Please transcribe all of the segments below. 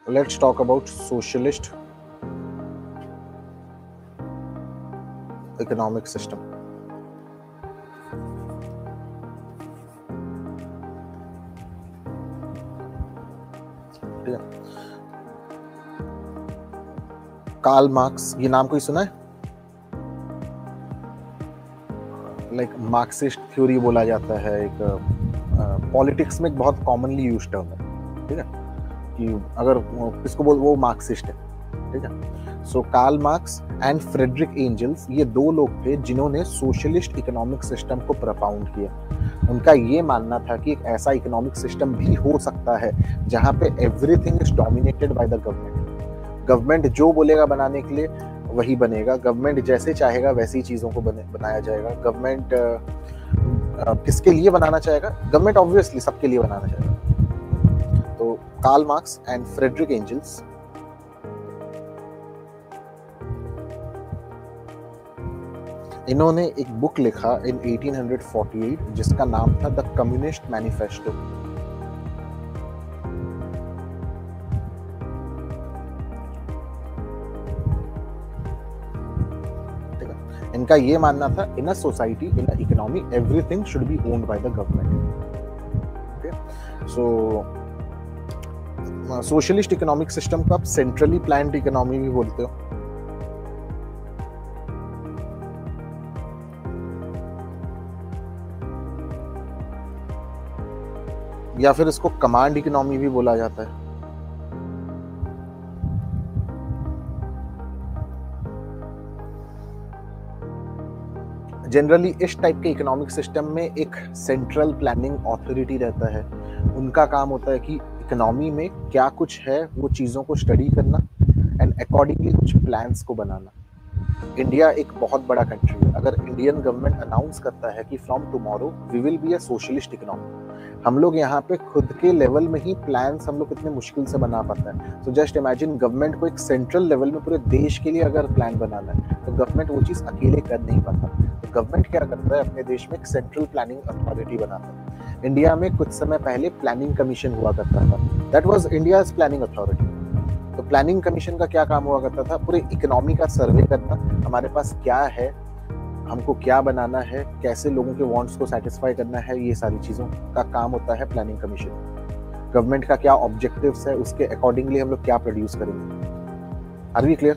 Let's talk about socialist economic system. ठीक है, Karl Marx, ये नाम कोई सुना है? लाइक मार्क्सिस्ट थ्योरी बोला जाता है, एक पॉलिटिक्स में एक बहुत कॉमनली यूज टर्म है। ठीक है, कि अगर किसको बोल वो मार्क्सिस्ट है। ठीक है, so Karl Marx and Friedrich Engels, ये दो लोग थे जिन्होंने सोशलिस्ट इकोनॉमिक सिस्टम को प्रपाउंड किया। उनका ये मानना था कि एक ऐसा इकोनॉमिक सिस्टम भी हो सकता है जहां पे everything is dominated by the government. Government जो बोलेगा बनाने के लिए वही बनेगा, गवर्नमेंट जैसे चाहेगा वैसी चीजों को बनाया जाएगा। गवर्नमेंट किसके लिए बनाना चाहेगा? गवर्नमेंट ऑब्वियसली सबके लिए बनाना चाहेगा। तो Karl Marx and Friedrich Engels, इन्होंने एक बुक लिखा इन 1848 जिसका नाम था द कम्युनिस्ट मैनिफेस्टो। इनका ये मानना था in a society, in a economy, everything should be owned by the government. Okay, so socialist economic system को आप सेंट्रली प्लान्ड इकोनॉमी भी बोलते हो। या फिर इसको कमांड इकोनॉमी भी बोला जाता है। जनरली इस टाइप के इकोनॉमिक सिस्टम में एक सेंट्रल प्लानिंग अथॉरिटी रहता है। उनका काम होता है कि इकोनॉमी में क्या कुछ है वो चीज़ों को स्टडी करना एंड अकॉर्डिंगली कुछ प्लान्स को बनाना। इंडिया एक बहुत बड़ा कंट्री है। अगर इंडियन गवर्नमेंट अनाउंस करता है कि from tomorrow we will be a socialist economy, हम लोग यहाँ पे खुद के लेवल में ही प्लान्स हम लोग कितने मुश्किल से बना पाते हैं। तो जस्ट इमेजिन गवर्नमेंट को एक सेंट्रल लेवल में पूरे देश के लिए अगर प्लान बनाना है तो गवर्नमेंट वो चीज़ अकेले कर नहीं पाता। तो गवर्नमेंट क्या करता है, अपने देश में एक सेंट्रल प्लानिंग अथॉरिटी बनाता है। इंडिया में कुछ समय पहले प्लानिंग कमीशन हुआ करता था, that was India's planning authority. तो प्लानिंग कमीशन का क्या काम हुआ करता था? पूरे इकोनॉमी का सर्वे करना, हमारे पास क्या है, हमको क्या बनाना है, कैसे लोगों के वांट्स को सेटिस्फाई करना है, ये सारी चीज़ों का काम होता है प्लानिंग कमीशन। गवर्नमेंट का क्या ऑब्जेक्टिव्स है, उसके अकॉर्डिंगली हम लोग क्या प्रोड्यूस करेंगे। Are we clear?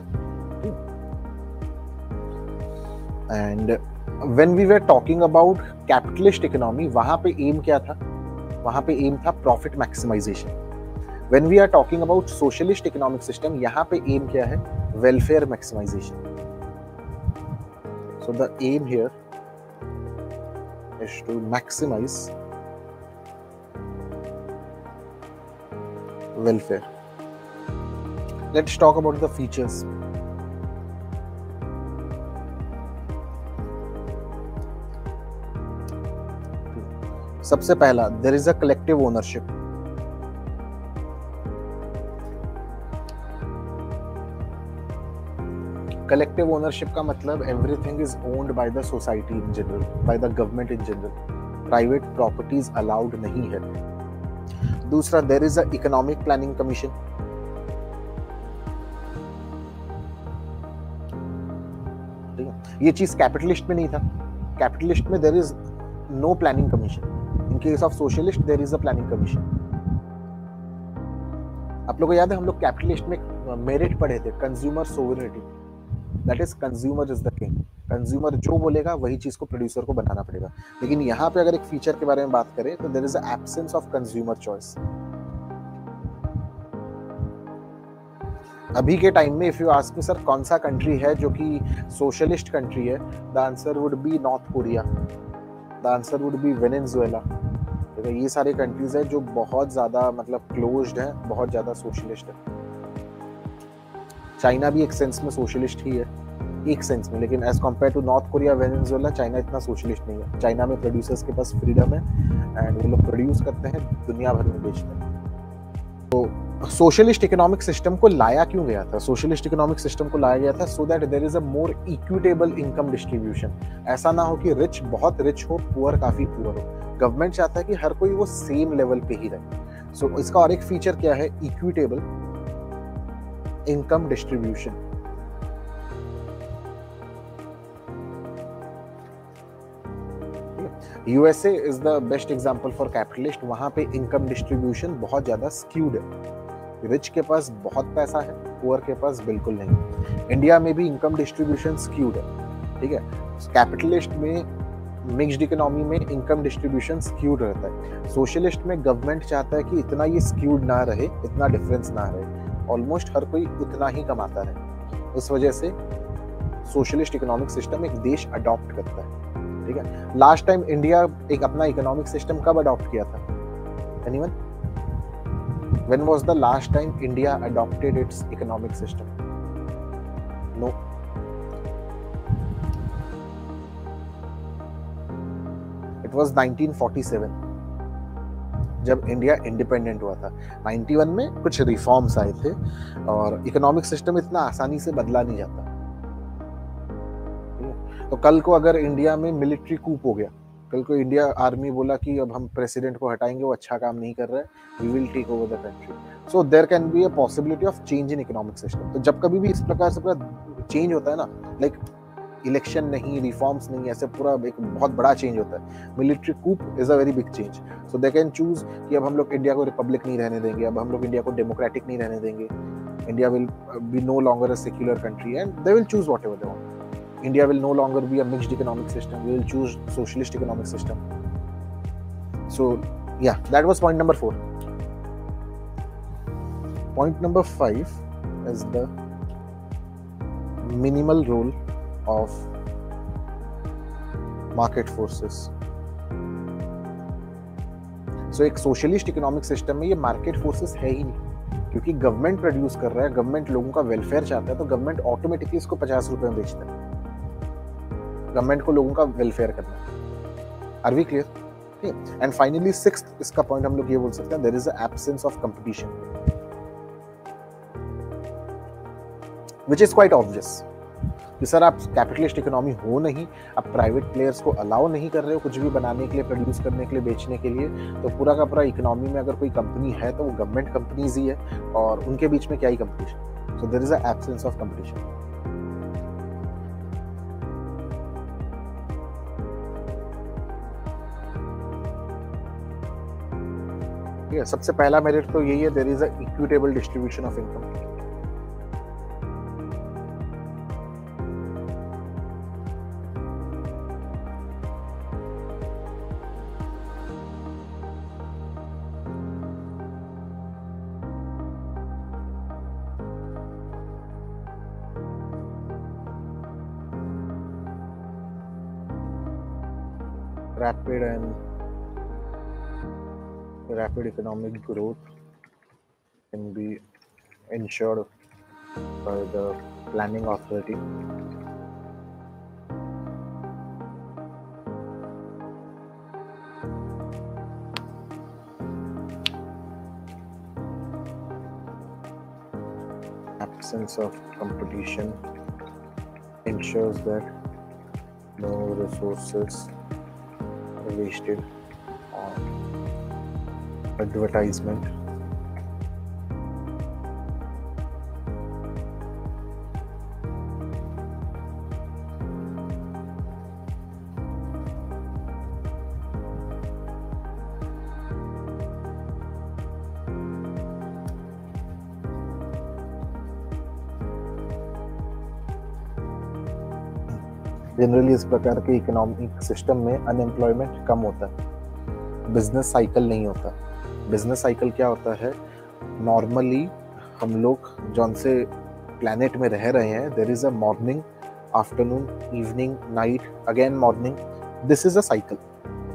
And when we were talking about capitalist economy, वहां पे एम क्या था? वहां पे एम था profit maximisation. When we are talking about socialist economic system, यहाँ पे एम क्या है? Welfare maximisation. So the aim here is to maximize welfare. Let's talk about the features. सबसे पहला, there is a collective ownership. Collective ownership का मतलब everything is owned by the society in general, by the government in general. Private properties allowed नहीं है। दूसरा, there is a economic planning commission. ठीक है, ये चीज कैपिटलिस्ट में नहीं था। कैपिटलिस्ट में there is no planning commission. In case of socialist there is a planning commission. आप लोगों को याद है हम लोग कैपिटलिस्ट में मेरिट पढ़े थे, consumer sovereignty. That is consumer is the king. Consumer जो बोलेगा वही चीज को प्रोड्यूसर को बनाना पड़ेगा। लेकिन यहाँ पे अगर एक फीचर के बारे में बात करें तो there is a absence of consumer choice. अभी के टाइम में if you ask me sir कौन सा कंट्री है जो कि सोशलिस्ट कंट्री है, the answer would be North Korea, the answer would be Venezuela. तो ये सारे कंट्रीज है जो बहुत ज्यादा मतलब क्लोज्ड है, बहुत ज्यादा सोशलिस्ट है। चाइना भी एक सेंस में सोशलिस्ट ही है, एक सेंस में, लेकिन as compare to North Korea, Venezuela, China इतना सोशलिस्ट नहीं है। चाइना में प्रोड्यूसर्स के पास फ्रीडम है एंड वो लोग प्रोड्यूस करते हैं, दुनिया भर में बेचते हैं। तो सोशलिस्ट इकोनॉमिक सिस्टम को लाया क्यों गया था? सोशलिस्ट इकोनॉमिक सिस्टम को लाया गया था so that there is a more equitable income distribution. ऐसा ना हो कि रिच बहुत रिच हो, पुअर काफी पुअर हो। गवर्नमेंट चाहता है कि हर कोई वो सेम लेवल पे ही रहे। सो इसका और एक फीचर क्या है? Equitable income distribution. USA is the best example for capitalist. वहां पे इनकम डिस्ट्रीब्यूशन बहुत ज्यादा स्क्यूड है। रिच के पास बहुत पैसा है, पुअर के पास बिल्कुल नहीं। इंडिया में भी इनकम डिस्ट्रीब्यूशन स्क्यूड है, ठीक है। कैपिटलिस्ट में, मिक्स्ड इकोनॉमी में इनकम डिस्ट्रीब्यूशन स्क्यूड रहता है। सोशलिस्ट में गवर्नमेंट चाहता है कि इतना ये स्क्यूड ना रहे, इतना डिफरेंस ना रहे, ऑलमोस्ट हर कोई उतना ही कमाता रहे। उस वजह से सोशलिस्ट इकोनॉमिक सिस्टम एक देश अडॉप्ट करता है, ठीक है। लास्ट टाइम इंडिया एक अपना इकोनॉमिक सिस्टम कब अडॉप्ट किया था? Anyone? When was the last time India adopted its economic system? No. It was 1947 जब इंडिया इंडिपेंडेंट हुआ था। 91 में कुछ रिफॉर्म्स आए थे और इकोनॉमिक सिस्टम इतना आसानी से बदला नहीं जाता। तो कल को अगर इंडिया में मिलिट्री कूप हो गया, कल को इंडिया आर्मी बोला कि अब हम प्रेसिडेंट को हटाएंगे, वो अच्छा काम नहीं कर रहा है, we will take over the country, so there can be a possibility of change in economic system. तो जब कभी भी इस प्रकार से पूरा चेंज होता है ना, लाइक इलेक्शन नहीं, रिफॉर्म्स नहीं, ऐसे पूरा एक बहुत बड़ा चेंज होता है। Military coup is a very big change. So they can choose कि अब हम लोग इंडिया को रिपब्लिक नहीं रहने देंगे, अब हम लोग इंडिया को डेमोक्रेटिक नहीं रहने देंगे, India will be no longer a secular country and they will choose whatever they want. India will no longer be a mixed economic system. We will choose socialist economic system. So, yeah, that was point number 4. Point number 5 is the minimal role of market forces. So, एक socialist economic system में ये market forces है ही नहीं, क्योंकि government produce कर रहा है, government लोगों का वेलफेयर चाहता है, तो गवर्नमेंट ऑटोमेटिकली इसको 50 रुपए में बेचता है। गवर्नमेंट को लोगों का वेलफेयर करना है। Are we clear? And finally 6th इसका पॉइंट हम लोग ये बोल सकते हैं, there is a absence of competition, which is quite obvious कि सर आप कैपिटलिस्ट इकोनॉमी हो नहीं, आप प्राइवेट प्लेयर्स को अलाउ नहीं कर रहे हो कुछ भी बनाने के लिए, प्रोड्यूस करने के लिए, बेचने के लिए, तो पूरा का पूरा इकोनॉमी में अगर कोई कंपनी है तो वो गवर्नमेंट कंपनीज ही है, और उनके बीच में क्या ही competition. So there is a absence of competition. सबसे पहला मेरिट तो यही है, there is a equitable distribution of income. Rapid economic growth can be ensured by the planning authority. Absence of competition ensures that no resources are wasted on advertisement. Generally इस प्रकार के economic system में unemployment कम होता है, business cycle नहीं होता। Business cycle क्या होता है? नॉर्मली हम लोग जौन से प्लैनेट में रह रहे हैं, there is a morning, afternoon, evening, night, again morning, this is a cycle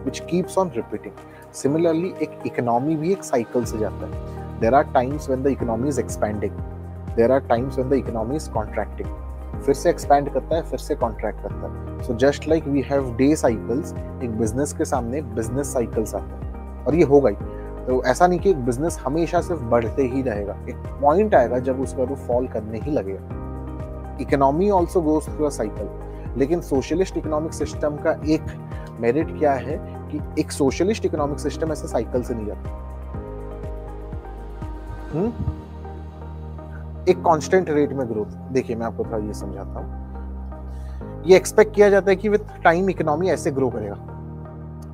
which keeps on repeating. Similarly एक इकोनॉमी भी एक साइकिल से जाता है। There are times when the economy is expanding, there are times when the economy is contracting, फिर से expand करता है, फिर से कॉन्ट्रैक्ट करता है। So just like we have day cycles, एक बिजनेस के सामने बिजनेस साइकिल्स आते हैं, और ये होगा ही। तो ऐसा नहीं कि एक बिजनेस हमेशा सिर्फ बढ़ते ही रहेगा, एक पॉइंट आएगा जब उसका वो फॉल करने ही लगेगा। Economy also goes through a cycle, लेकिन सोशलिस्ट इकोनॉमिक सिस्टम का एक मेरिट क्या है कि एक सोशलिस्ट इकोनॉमिक सिस्टम ऐसे साइकिल से नहीं जाता। एक कांस्टेंट रेट में ग्रोथ। देखिए मैं आपको थोड़ा ये समझाता हूँ। ये एक्सपेक्ट किया जाता है कि विद टाइम इकोनॉमी ऐसे ग्रो करेगा,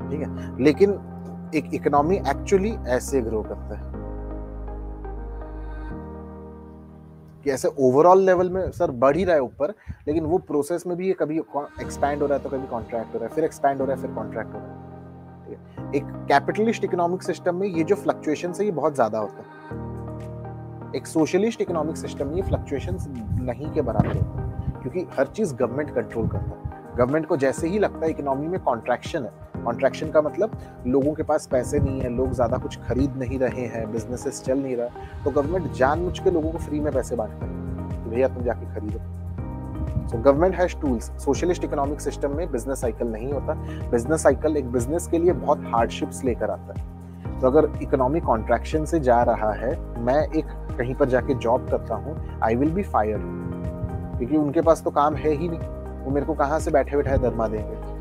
ठीक है, लेकिन एक इकोनॉमी एक्चुअली ऐसे ग्रो करता है कि ऐसे ओवरऑल लेवल में सर बढ़ ही रहा है ऊपर, लेकिन वो प्रोसेस में भी ये कभी एक्सपैंड हो रहा है तो कभी कॉन्ट्रैक्ट हो रहा है, फिर एक्सपैंड हो रहा है, फिर कॉन्ट्रैक्ट हो रहा है। एक कैपिटलिस्ट इकोनॉमिक सिस्टम में ये जो फ्लक्चुएशन है ये बहुत ज्यादा होता है। एक सोशलिस्ट इकोनॉमिक सिस्टम में ये फ्लक्चुएशंस नहीं के बराबर होता है, क्योंकि हर चीज गवर्नमेंट कंट्रोल करता है। गवर्नमेंट को जैसे ही लगता है इकोनॉमी में कॉन्ट्रैक्शन है, कॉन्ट्रैक्शन का मतलब लोगों के पास पैसे नहीं है, लोग ज्यादा कुछ खरीद नहीं रहे हैं, बिजनेसेस चल नहीं रहा, तो गवर्नमेंट जानबूझ के लोगों को फ्री में पैसे बांटता है कि भैया तुम जाके खरीदो। So government has tools. Socialist economic system में बिजनेस साइकिल नहीं होता। बिजनेस साइकिल एक बिजनेस के लिए बहुत हार्डशिप्स लेकर आता है। तो अगर इकोनॉमी कॉन्ट्रैक्शन से जा रहा है, मैं एक कहीं पर जाके जॉब करता हूँ, आई विल बी फायर्ड, क्योंकि उनके पास तो काम है ही नहीं, वो मेरे को कहाँ से बैठे बैठे दरमा देंगे।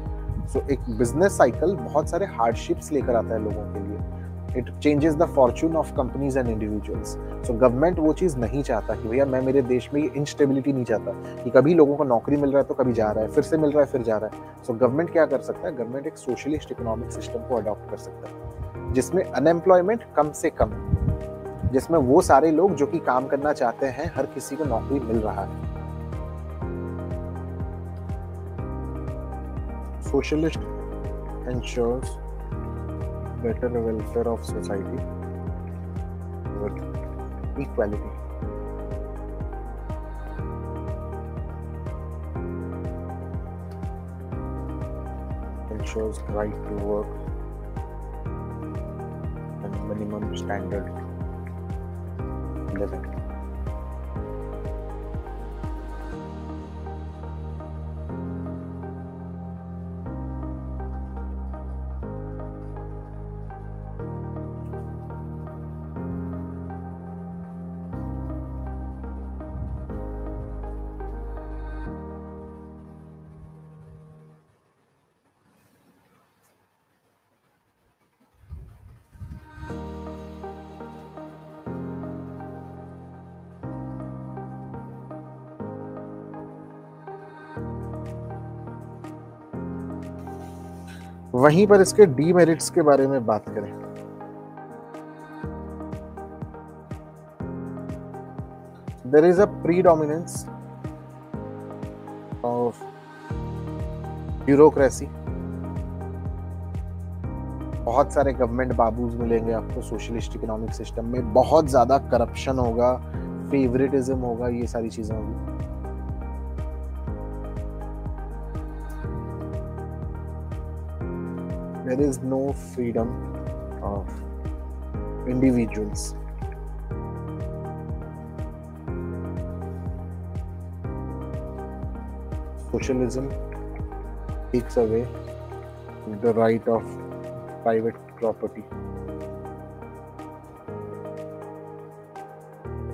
सो एक बिजनेस साइकिल बहुत सारे हार्डशिप्स लेकर आता है लोगों के लिए। It changes the Fortune of companies and individuals. So government वो चीज़ नहीं चाहता कि भैया मैं मेरे देश में ये इंस्टेबिलिटी नहीं चाहता कि कभी लोगों को नौकरी मिल रहा है तो कभी जा रहा है, फिर से मिल रहा है फिर जा रहा है। सो गवर्नमेंट क्या कर सकता है, गवर्नमेंट एक सोशलिस्ट इकोनॉमिक सिस्टम को अडॉप्ट कर सकता है जिसमें अनएम्प्लॉयमेंट कम से कम, जिसमें वो सारे लोग जो कि काम करना चाहते हैं हर किसी को नौकरी मिल रहा है। Socialist ensures better welfare of society with equality. Ensures right to work and minimum standard living. वहीं पर इसके डीमेरिट्स के बारे में बात करें, there is a predominance of bureaucracy. बहुत सारे गवर्नमेंट बाबूज मिलेंगे आपको सोशलिस्ट इकोनॉमिक सिस्टम में, बहुत ज्यादा करप्शन होगा, फेवरेटिज्म होगा, ये सारी चीजें होगी। There is no freedom of individuals. Socialism takes away the right of private property.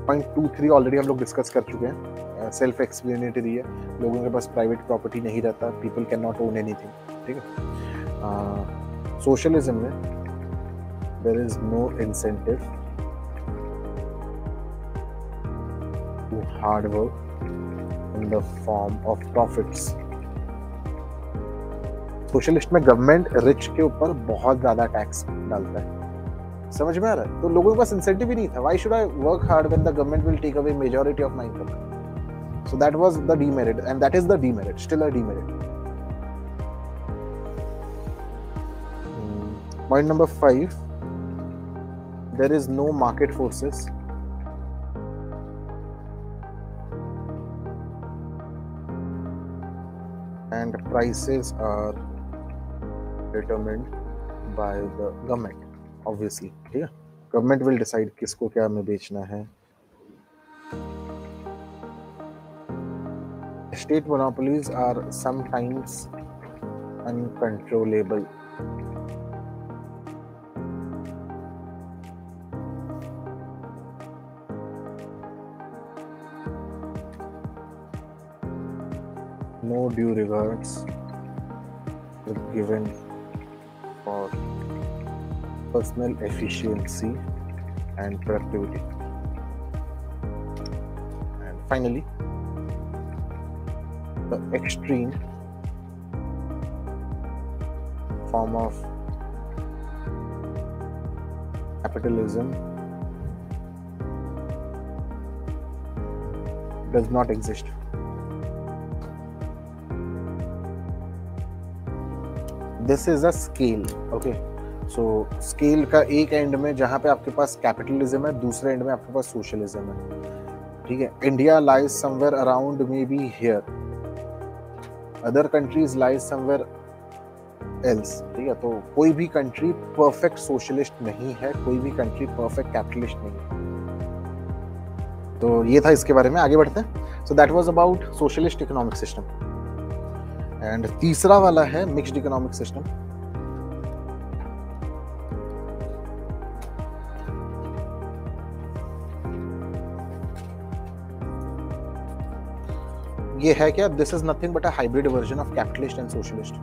Point 2-3 already हम लोग डिस्कस कर चुके हैं, सेल्फ एक्सप्लेनेटरी है, लोगों के पास प्राइवेट प्रॉपर्टी नहीं रहता, people can not own anything, ठीक है। सोशलिज्म में there is no incentive to hard work in the form of profits. Socialist में गवर्नमेंट रिच के ऊपर बहुत ज्यादा टैक्स डालता है, समझ में आ रहा है? तो लोगों के पास इंसेंटिव ही नहीं था। Why should I work hard when the government will take away majority of my income? So that was the demerit, and that is the demerit, still a demerit. Point number 5, there is no market forces. And prices are determined by the government, obviously. ठीक है, government will decide किसको क्या में बेचना है। State monopolies are sometimes uncontrollable. due rewards are given for personal efficiency and productivity. And finally, the extreme form of capitalism does not exist. This is a scale, okay? So scale का एक and में जहाँ पे आपके पास capitalism है, दूसरे and में आपके पास सोशलिज्म है, ठीक है? India lies somewhere around may be here, other countries lies somewhere else, ठीक है? तो कोई भी कंट्री परफेक्ट सोशलिस्ट नहीं है, कोई भी कंट्री परफेक्ट कैपिटलिस्ट नहीं है। तो ये था इसके बारे में, आगे बढ़ते हैं। So that was about socialist economic system. And तीसरा वाला है मिक्स्ड इकोनॉमिक सिस्टम। ये है क्या? This is nothing but a hybrid version of capitalist and socialist.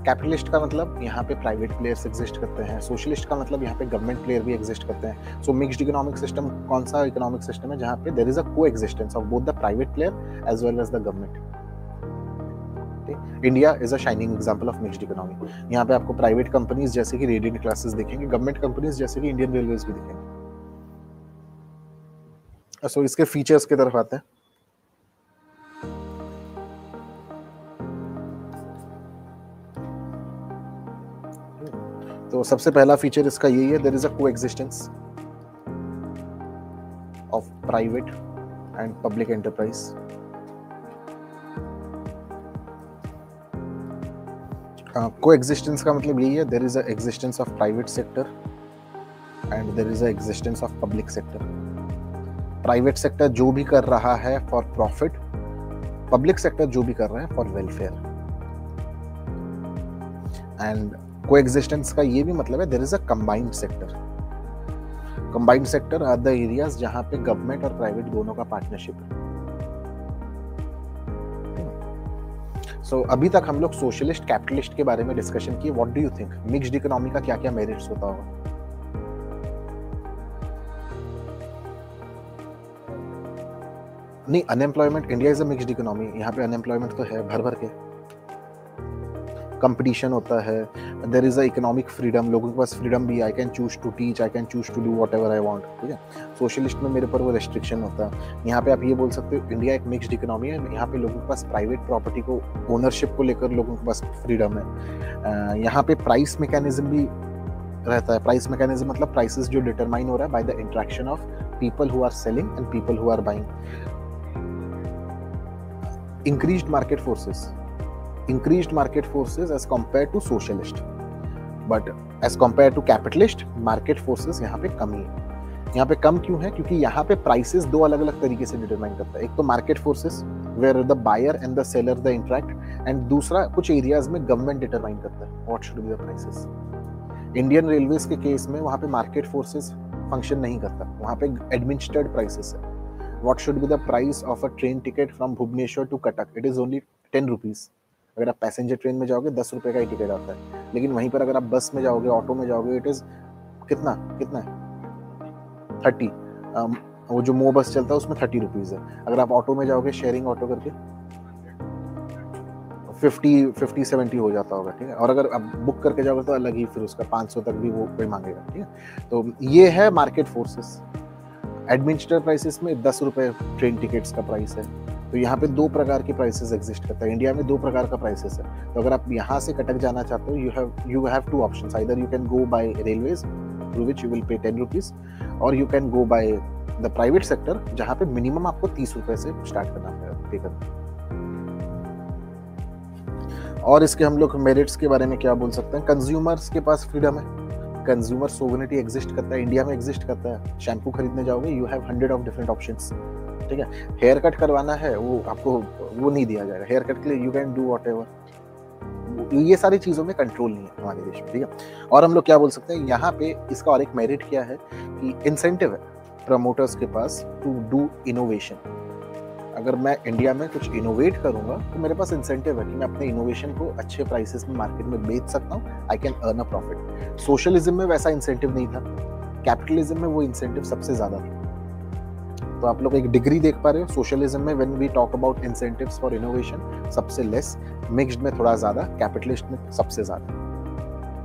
Capitalist का मतलब यहाँ पे प्राइवेट प्लेयर्स एग्जिस्ट करते हैं, सोशलिस्ट का मतलब यहाँ पे गवर्नमेंट प्लेयर भी एग्जिस्ट करते हैं। सो मिक्स्ड इकोनॉमिक सिस्टम कौन सा इकोनॉमिक सिस्टम है जहाँ पे there is a coexistence of both the private player as well as the government. India is a shining example of mixed economy. यहाँ पे आपको प्राइवेट कंपनीज जैसे कि रेडियंट क्लासेस दिखेंगे, गवर्नमेंट कंपनीज जैसे कि इंडियन रेलवेज भी दिखेंगे। सो इसके फीचर्स की तरफ आते हैं। तो सबसे पहला फीचर इसका यही है, there is a coexistence of private and public enterprise. Coexistence का मतलब यही है, there is a existence of private sector and there is a existence of public sector. Private sector जो भी कर रहा है फॉर प्रॉफिट, पब्लिक सेक्टर जो भी कर रहा है फॉर वेलफेयर। एंड कोएग्जिस्टेंस का ये भी मतलब है, there is a combined sector. Combined sector are the areas जहां पे गवर्नमेंट और प्राइवेट दोनों का पार्टनरशिप है। सो अभी तक हम लोग सोशलिस्ट कैपिटलिस्ट के बारे में डिस्कशन किए। What do you think mixed economy का क्या क्या मेरिट्स होता होगा? नहीं, unemployment, India is a mixed economy, यहाँ पे अनएम्प्लॉयमेंट तो है भर भर के, कंपटीशन होता है, there is a economic freedom, लोगों के पास फ्रीडम भी, I can choose to teach, I can choose to do whatever I want, ठीक है? सोशलिस्ट में मेरे पर वो रेस्ट्रिक्शन होता है। यहाँ पे आप ये बोल सकते हो इंडिया एक मिक्स्ड इकोनॉमी है, यहाँ पे लोगों के पास प्राइवेट प्रॉपर्टी को, ओनरशिप को लेकर लोगों के पास फ्रीडम है। यहाँ पे प्राइस मैकेनिज्म भी रहता है। प्राइस मैकेनिज्म मतलब प्राइसेस जो डिटरमाइन हो रहा है by the interaction of people who are selling and people who are buying. increased market forces as compared to socialist, but as compared to capitalist, market forces यहाँ पे कम ही है। यहाँ पे कम क्यों है? क्योंकि यहाँ पे प्राइसेस दो अलग अलग तरीके से डिटरमाइन करता है। एक तो market forces where the buyer and the seller the interact, and दूसरा कुछ एरियाज में गवर्नमेंट डिटरमाइन करता है what should be the prices. Indian railways के केस में वहाँ पे मार्केट फोर्सेस फंक्शन नहीं करता, वहाँ पे एडमिनिस्ट्रेड प्राइसेस है। What should be the price of a train ticket from Bhubaneswar to Cuttack? It is only 10 rupees. अगर आप पैसेंजर ट्रेन में जाओगे 10 रुपए का ही टिकट आता है, लेकिन वहीं पर अगर आप बस में जाओगे, ऑटो में जाओगे, इट इज कितना है 30। वो जो मो बस चलता है उसमें 30 रुपीज है। अगर आप ऑटो में जाओगे शेयरिंग ऑटो करके 50-70 हो जाता होगा, ठीक है? और अगर आप बुक करके जाओगे तो अलग ही, फिर उसका 500 तक भी वो कोई मांगेगा, ठीक है? तो ये है मार्केट फोर्सेस। एडमिनिस्ट्रेटिव प्राइसेस में 10 रुपए ट्रेन टिकट्स का प्राइस है। तो यहाँ पे दो प्रकार के प्राइसेस एग्जिस्ट करता है। इंडिया में दो प्रकार का प्राइसेस है। तो अगर आप यहाँ से कटक जाना चाहते हो, you have two options, either you can go by railways through which you will pay 10 rupees, और you can go by the private sector जहाँ पे मिनिमम आपको 30 रुपए से स्टार्ट करना पड़ेगा पे करना। और इसके हम लोग मेरिट्स के बारे में क्या बोल सकते हैं? कंज्यूमर्स के पास फ्रीडम है, कंज्यूमर सोवरेनिटी एग्जिस्ट करता है, इंडिया में एग्जिस्ट करता है। शैम्पू खरीदने जाओगे, you have 100 of different options, ठीक है? हेयर कट करवाना है, वो आपको वो नहीं दिया जाएगा। हेयर कट के लिए यू कैन डू व्हाटएवर। ये सारी चीजों में कंट्रोल नहीं है हमारे देश में, ठीक है? और हम लोग क्या बोल सकते हैं यहाँ पे, इसका और एक मेरिट क्या है कि इंसेंटिव है प्रमोटर्स के पास टू डू इनोवेशन। अगर मैं इंडिया में कुछ इनोवेट करूंगा तो मेरे पास इंसेंटिव है कि मैं अपने इनोवेशन को अच्छे प्राइसेस में मार्केट में बेच सकता हूँ, I can earn a profit. Socialism में वैसा इंसेंटिव नहीं था, कैपिटलिज्म में वो इंसेंटिव सबसे ज्यादा था। तो आप लोग एक डिग्री देख पा रहे हो, सोशलिज्म में when we talk about incentives for innovation सबसे लेस, मिक्स्ड में थोड़ा ज्यादा, कैपिटलिस्ट में सबसे ज्यादा,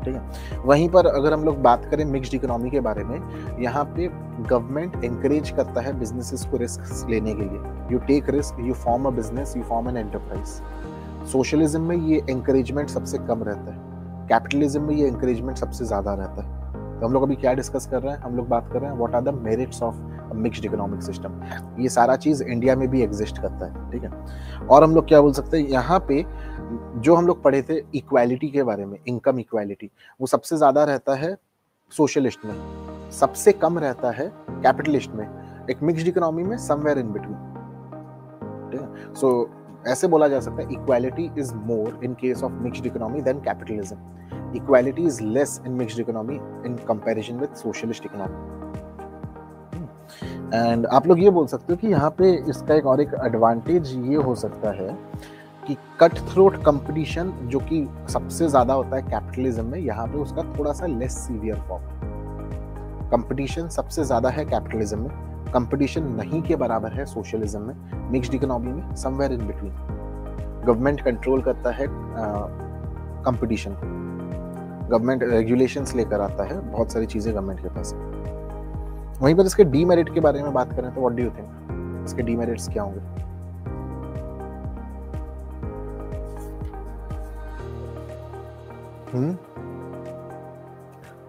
ठीक है। वहीं पर अगर हम लोग बात करें मिक्स्ड इकोनॉमी के बारे में, यहाँ पे गवर्नमेंट एनकरेज करता है बिजनेसेस को रिस्क लेने के लिए। You take risk, you form a business, you form an enterprise. Socialism में ये एनकरेजमेंट सबसे कम रहता है, कैपिटलिज्म में ये एनकरेजमेंट सबसे ज्यादा रहता है। तो हम लोग अभी क्या डिस्कस कर रहे हैं, हम लोग बात कर रहे हैं what are the merits of mixed economic system. ये सारा चीज इंडिया में भी एग्जिस्ट करता है, ठीक है। और हम लोग क्या बोल सकते हैं, यहाँ पे जो हम लोग पढ़े थे इक्वालिटी के बारे में, इनकम इक्वालिटी, वो सबसे ज्यादा रहता है सोशलिस्ट में, सबसे कम रहता है कैपिटलिस्ट में, एक मिक्स्ड इकोनॉमी में समवेयर इन बिटवीन, ठीक है। सो ऐसे बोला जा सकता है equality is more in case of mixed economy than capitalism, equality is less in mixed economy in comparison with socialist economy. And आप लोग ये बोल सकते हो कि यहाँ पे इसका एक और एक एडवांटेज ये हो सकता है कि कट थ्रोट कंपटीशन जो कि सबसे ज्यादा होता है कैपिटलिज्म में, यहाँ पे उसका थोड़ा सा लेस सीवियर फॉर्म। कंपटीशन सबसे ज्यादा है कैपिटलिज्म में, कंपटीशन नहीं के बराबर है सोशलिज्म में, मिक्स्ड इकोनॉमी में somewhere in between. Government control करता है कंपटीशन को, गवर्नमेंट रेगुलेशंस लेकर आता है, बहुत सारी चीजें गवर्नमेंट के पास है। वहीं पर इसके डीमेरिट के बारे में बात करें तो व्हाट डू यू थिंक, इसके डीमेरिट्स क्या होंगे?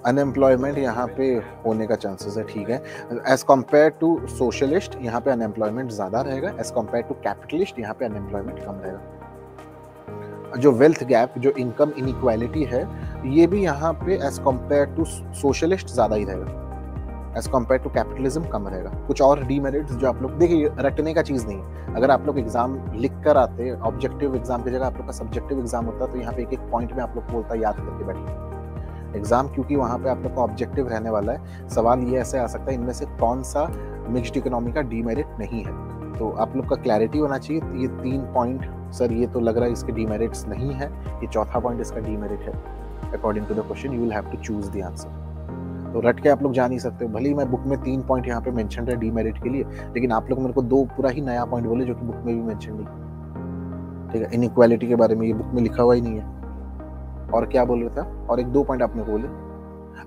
अनएम्प्लॉयमेंट यहाँ पे होने का चांसेस है, ठीक है। एज कंपेयर टू सोशलिस्ट यहाँ पे अनएम्प्लॉयमेंट ज्यादा रहेगा, एज कंपेयर टू कैपिटलिस्ट यहाँ पे अनएम्प्लॉयमेंट कम रहेगा। जो वेल्थ गैप, जो इनकम इनइक्वालिटी है, ये भी यहाँ पे एज कंपेयर टू सोशलिस्ट ज्यादा ही रहेगा, एज कंपेयर टू कैपिटलिज्म कम रहेगा। कुछ और डीमेरिट्स जो आप लोग देखिए, रटने का चीज नहीं है। अगर आप लोग एग्जाम लिख कर आते, ऑब्जेक्टिव एग्जाम की जगह आप लोग का सब्जेक्टिव एग्जाम होता, तो यहाँ पे एक एक पॉइंट में आप लोग को बोलता याद करके बैठिए एग्जाम, क्योंकि वहाँ पे आप लोग का ऑब्जेक्टिव रहने वाला है। सवाल ये ऐसे आ सकता है, इनमें से कौन सा मिक्स्ड इकोनॉमी का डीमेरिट नहीं है, तो आप लोग का क्लैरिटी होना चाहिए। ये 3 पॉइंट, सर ये तो लग रहा है इसके डीमेरिट्स नहीं है, ये चौथा पॉइंट इसका डीमेरिट है। According to the question you will have to choose the answer. तो रट के आप लोग जा नहीं सकते हो। भले ही मैं बुक में 3 पॉइंट यहाँ पे मेंशन है डीमेरिट के लिए, लेकिन आप लोग मेरे को 2 पूरा ही नया पॉइंट बोले जो कि बुक में भी मेंशन नहीं, ठीक है। इनइक्वालिटी के बारे में ये बुक में लिखा हुआ ही नहीं है। और क्या बोल रहा था, और 1-2 पॉइंट आपने बोले,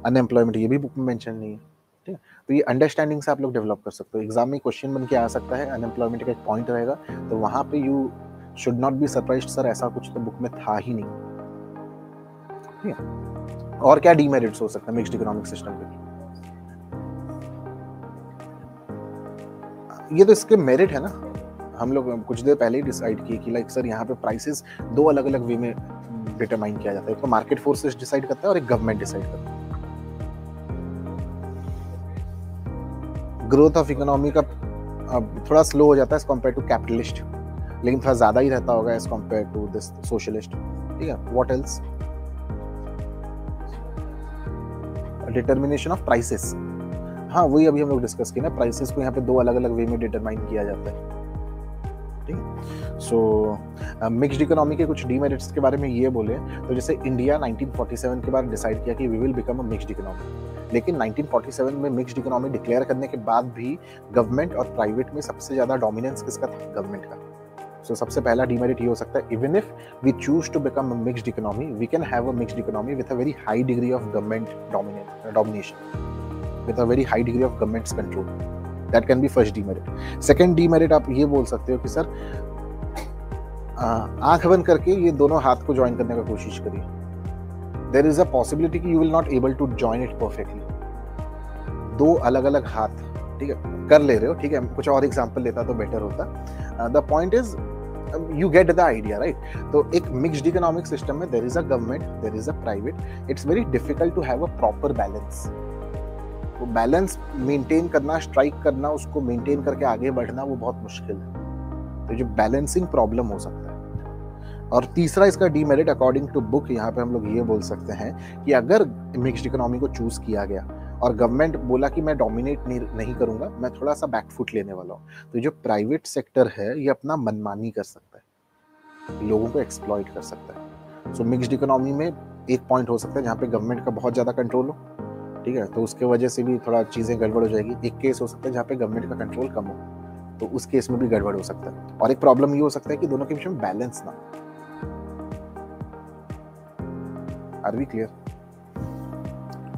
अनएम्प्लॉयमेंट ये भी बुक में मेंशन नहीं है, ठीक है। तो ये अंडरस्टैंडिंग से आप लोग डेवलप कर सकते हो। एग्जाम में क्वेश्चन बन के आ सकता है, अनएम्प्लॉयमेंट का एक पॉइंट रहेगा, तो वहां पे you should not be surprised, sir ऐसा कुछ तो बुक में था ही नहीं, ठीक है। और क्या डीमेरिट्स हो सकता है मिक्स्ड इकोनॉमिक सिस्टम के? ये तो इसके मेरिट है ना। हम लोग कुछ देर पहले ही डिसाइड किए कि लाइक सर यहाँ पे प्राइसेस 2 अलग अलग वे में डिटरमाइन किया जाता है। एक तो मार्केट फोर्सेस डिसाइड करता है और एक गवर्नमेंट डिसाइड करता है। ग्रोथ ऑफ इकोनॉमी का थोड़ा स्लो हो जाता है एज कंपेयर टू कैपिटलिस्ट, लेकिन थोड़ा ज्यादा ही रहता होगा as compare to this socialist, ठीक है। What else? Determination of prices, हाँ वही अभी हम लोग डिस्कस किए ना, प्राइसेस को यहाँ पे 2 अलग अलग वे में डिटरमाइन किया जाता है, ठीक है। सो मिक्स्ड इकोनॉमी के कुछ डीमेरिट्स के बारे में ये बोले तो जैसे इंडिया 1947 के बाद डिसाइड किया कि we will become a mixed economy, लेकिन 1947 में मिक्स्ड इकोनॉमी डिक्लेयर करने के बाद भी गवर्नमेंट और प्राइवेट में सबसे ज्यादा डोमिनेंस किसका था? गवर्नमेंट का। सो सबसे पहला डीमेरिट ये हो सकता है, even if we choose to become a mixed economy, we can have a mixed economy with a very high degree of government domination, with a very high degree of governments control. That can be first demerit. Second demerit आप ये बोल सकते हो कि sir आंख बंद करके ये दोनों हाथ को ज्वाइन करने का कोशिश करिए, देयर इज अ पॉसिबिलिटी कि you will not able to join it perfectly. 2 अलग अलग हाथ, ठीक है, कर ले रहे हो, ठीक है। कुछ और एग्जांपल लेता तो बेटर होता। The point is you get the idea, right? तो एक मिक्स्ड इकोनॉमिक सिस्टम में there is a government, there is a private, it's very difficult to have a proper balance. वो बैलेंस मेंटेन करना, strike करना, उसको maintain करके आगे बढ़ना, वो बहुत मुश्किल है। तो जो बैलेंसिंग प्रॉब्लम हो सकता है। और तीसरा इसका डीमेरिट अकॉर्डिंग टू बुक, यहाँ पे हम लोग ये बोल सकते हैं कि अगर मिक्स्ड इकोनॉमी को चूज किया गया और गवर्नमेंट बोला कि मैं डोमिनेट नहीं करूंगा, मैं थोड़ा सा बैकफुट लेने वाला हूँ। तो जो प्राइवेट सेक्टर है ये अपना मनमानी कर सकता है, लोगों को एक्सप्लॉइट कर सकता है। सो मिक्स्ड इकोनॉमी में एक पॉइंट हो सकता है जहाँ पे गवर्नमेंट का बहुत ज़्यादा कंट्रोल हो, ठीक है, तो उसके वजह से भी थोड़ा चीज़ें गड़बड़ हो जाएगी। एक केस हो सकता है जहाँ पे गवर्नमेंट का कंट्रोल कम हो, तो उस केस में भी गड़बड़ हो सकता है। और एक प्रॉब्लम ये हो सकता है कि दोनों के बीच में बैलेंस ना हो। Are we clear?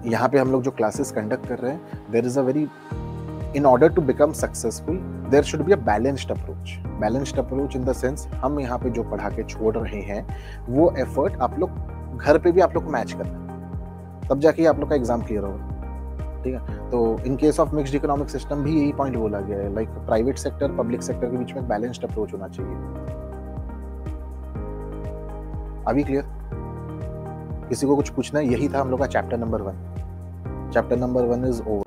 यहाँ पे हम लोग जो क्लासेस कंडक्ट कर रहे हैं, there is a very, in order to become successful there should be a balanced approach in the sense हम यहाँ पे जो पढ़ा के छोड़ रहे हैं वो एफर्ट आप लोग घर पे भी आप लोग को मैच करना है, तब जाके आप लोग का एग्जाम क्लियर होगा, ठीक है। तो इन case of mixed economic system भी यही पॉइंट बोला गया है, like private sector public sector के बीच में बैलेंस्ड अप्रोच होना चाहिए। अभी क्लियर? किसी को कुछ पूछना है? यही था हम लोग का चैप्टर नंबर 1 इज ओवर।